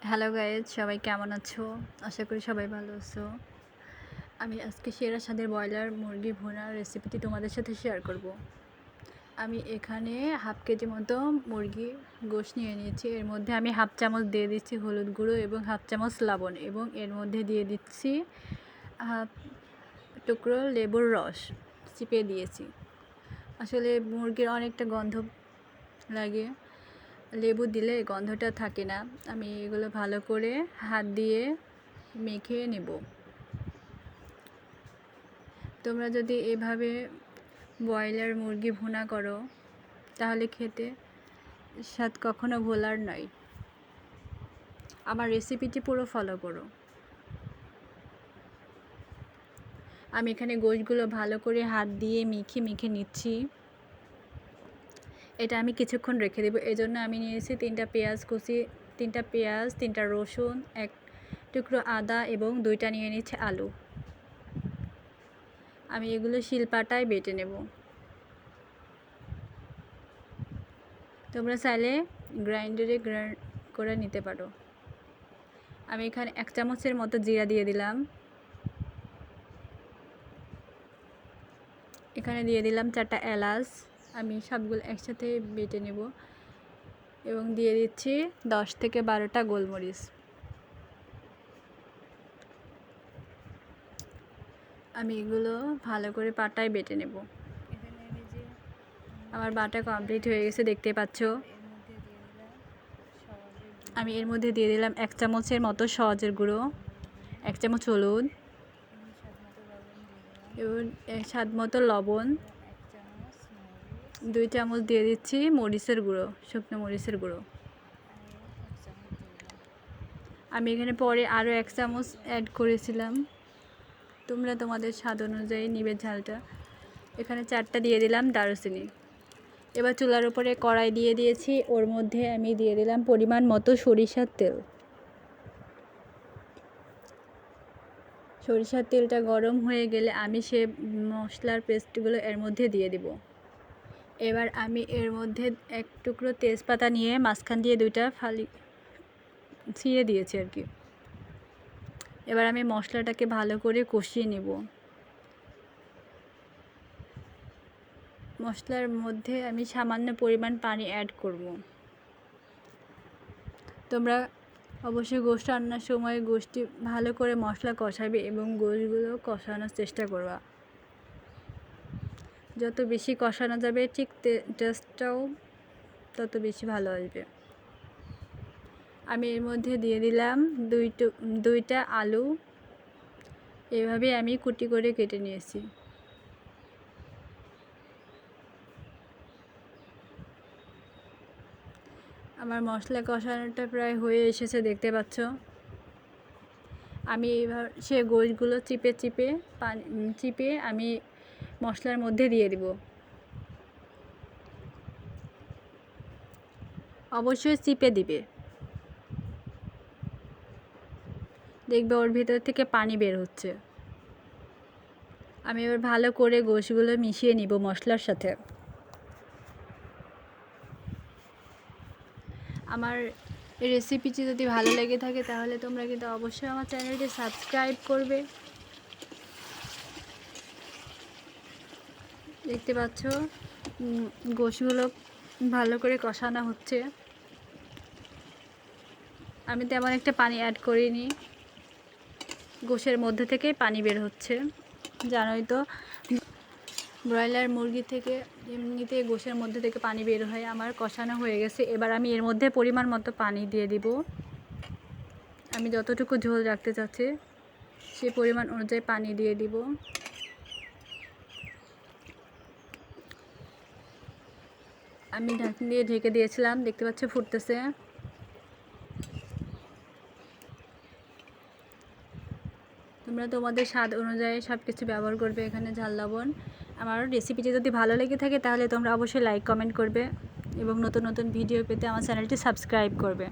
Hello guys, সবাই কেমন আছো? আশা করি সবাই ভালো আছো। আমি আজকে সেরা স্বাদের ব্রয়লার মুরগি ভুনার রেসিপিটি তোমাদের সাথে শেয়ার করব। আমি এখানে হাফ কেজি মতো মুরগি গোশত নিয়ে নিয়েছি। এর মধ্যে আমি হাফ চামচ দিয়ে দিচ্ছি হলুদ গুঁড়ো এবং হাফ চামচ লবণ, এবং এর মধ্যে দিয়ে দিচ্ছি হাফ টুকরো লেবুর রস চিপে দিয়েছি। আসলে মুরগির অনেকটা গন্ধ লাগে, লেবু দিলে গন্ধটা থাকে না। আমি এগুলো ভালো করে হাত দিয়ে মেখে নেব। তোমরা যদি এভাবে ব্রয়লার মুরগি ভুনা করো তাহলে খেতে স্বাদ কখনো ভোলার নয়। আমার রেসিপিটি পুরো ফলো করো। আমি এখানে গোশতগুলো ভালো করে হাত দিয়ে মেখে নিচ্ছি। এটা আমি কিছুক্ষণ রেখে দেবো। এজন্য আমি নিয়েছি 3টা পেঁয়াজ কুচি, 3টা পেঁয়াজ, 3টা রসুন, 1 টুকরো আদা এবং 2টা নিয়ে নিচ্ছে আলু। আমি এগুলো শিলপাটায় বেটে নেব। তোমরা চাইলে গ্রাইন্ডারে গ্রাইন্ড করে নিতে পারো। আমি এখানে 1 চামচের মতো জিরা দিয়ে দিলাম। এখানে দিয়ে দিলাম 4টা এলাচ। আমি সবগুলো একসাথে বেটে নেব এবং দিয়ে দিচ্ছি 10 থেকে 12টা গোলমরিচ। আমি এগুলো ভালো করে পাটায় বেটে নেব। আমার বাটা কমপ্লিট হয়ে গেছে, দেখতে পাচ্ছ। আমি এর মধ্যে দিয়ে দিলাম 1 চামচের মতো সওয়াজের গুঁড়ো, 1 চামচ হলুদ এবং স্বাদ মতো লবণ, 2 চামচ দিয়ে দিচ্ছি মরিচের গুঁড়ো, শুকনো মরিচের গুঁড়ো। আমি এখানে পরে আরও 1 চামচ অ্যাড করেছিলাম। তোমরা তোমাদের স্বাদ অনুযায়ী নিবে ঝালটা। এখানে 4টা দিয়ে দিলাম দারুচিনি। এবার চুলার উপরে কড়াই দিয়ে দিয়েছি, ওর মধ্যে আমি দিয়ে দিলাম পরিমাণ মতো সরিষার তেল। সরিষার তেলটা গরম হয়ে গেলে আমি সে মশলার পেস্টগুলো এর মধ্যে দিয়ে দিব। এবার আমি এর মধ্যে 1 টুকরো তেজপাতা নিয়ে মাঝখান দিয়ে 2টা ফালি ছিঁড়ে দিয়েছি আর কি। এবার আমি মশলাটাকে ভালো করে কষিয়ে নেব। মশলার মধ্যে আমি সামান্য পরিমাণ পানি অ্যাড করব। তোমরা অবশ্যই গোশত রান্নার সময় গোশতটি ভালো করে মশলা কষাবে এবং গোশতগুলো কষানোর চেষ্টা করবা। যত বেশি কষানো যাবে ঠিক টেস্টটাও তত বেশি ভালো আসবে। আমি এর মধ্যে দিয়ে দিলাম 2টা আলু। এভাবে আমি কুটি করে কেটে নিয়েছি। আমার মশলা কষানোটা প্রায় হয়ে এসেছে, দেখতে পাচ্ছ। আমি এবার সে গোশতগুলো চিপে আমি মশলার মধ্যে দিয়ে দিব। অবশ্যই চিপে দিবে, দেখবে ওর ভিতর থেকে পানি বের হচ্ছে। আমি এবার ভালো করে গোশতগুলো মিশিয়ে নিব মশলার সাথে। আমার এই রেসিপিটি যদি ভালো লেগে থাকে তাহলে তোমরা কিন্তু অবশ্যই আমার চ্যানেলটি সাবস্ক্রাইব করবে। দেখতে পাচ্ছ গোশতগুলো ভালো করে কষানো হচ্ছে। আমি তেমন একটা পানি অ্যাড করিনি, গোশের মধ্যে থেকে পানি বের হচ্ছে। জানোই তো ব্রয়লার মুরগি থেকে এমনিতে গোশের মধ্যে থেকে পানি বের হয়। আমার কষানো হয়ে গেছে। এবার আমি এর মধ্যে পরিমাণ মতো পানি দিয়ে দিব। আমি যতটুকু ঝোল রাখতে চাচ্ছি সেই পরিমাণ অনুযায়ী পানি দিয়ে দিব। আমি ঢাকনি দিয়ে ঢেকে দিয়েছিলাম, দেখতে পাচ্ছ ফুটতেছে। তোমরা তোমাদের স্বাদ অনুযায়ী সব কিছু ব্যবহার করবে, এখানে ঝাল লবণ। আমার রেসিপিটি যদি ভালো লেগে থাকে তাহলে তোমরা অবশ্যই লাইক কমেন্ট করবে এবং নতুন নতুন ভিডিও পেতে আমার চ্যানেলটি সাবস্ক্রাইব করবে।